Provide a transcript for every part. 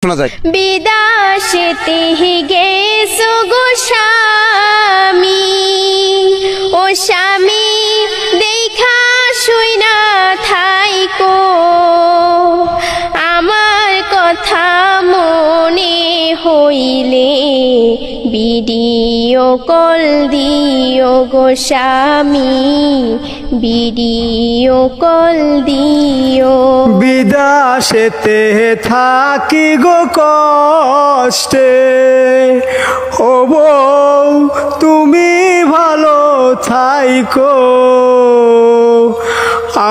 শোনা যায়। বিদাশেতে গেছো গো স্বামী, ও স্বামী দেখা শুই না থাইকো, আমার কথা মনে হইলে ভিডিও কল দিও গো স্বামী, ভিডিও কল দিও। বিদাশেতে থাকি গো কষ্টে, ও বউ তুমি ভালো থাইকো,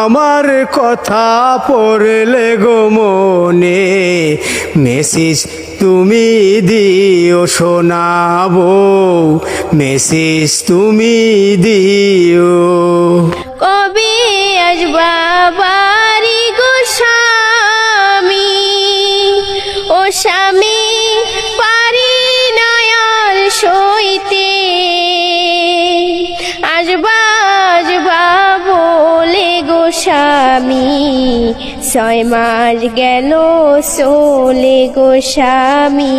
আমার কথা পড়লে গো মনে মেসেজ তুমি দিও শোনাবো, মেসেজ তুমি দিও। কবে আসবা বাড়ি গো স্বামী, ও স্বামী পারি নয়ার সইতে, আসবা আসবা বলে গো স্বামী, 6 মাস গেল চলে গো স্বামী,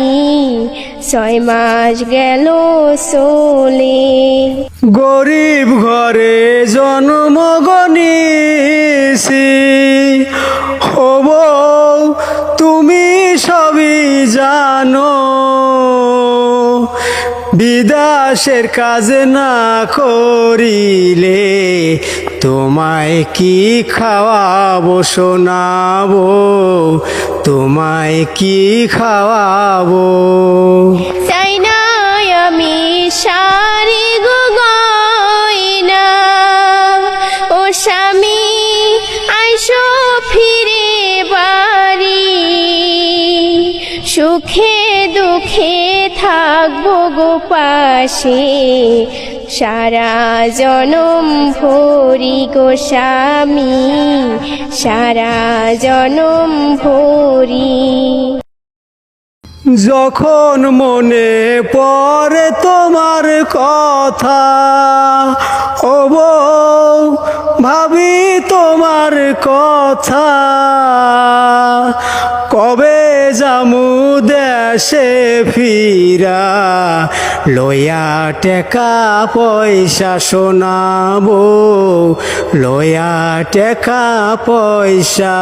6 মাস গেল চলে। গরিব ঘরে জন্ম গনিছি, ও বউ তুমি সবই জানো, বিদেশের কাজ না করিলে তোমায় কি খাওয়াবো শোনাবো, তোমায় কি খাওয়াবো। চাই না আমি শাড়ি গো গয়না, ও স্বামী আইসো ফিরে বাড়ি, সুখে দুঃখে থাকবো গো পাশে, সারা জনম ভরি গো স্বামী, সারা জনম ভরি। যখন মনে পড়ে তোমার কথা, ও বউ ভাবি তোমার কথা, কবে যামু দেশে ফিরা, লইয়া টেকা পয়সা শোনাবো, লইয়া টেকা পয়সা।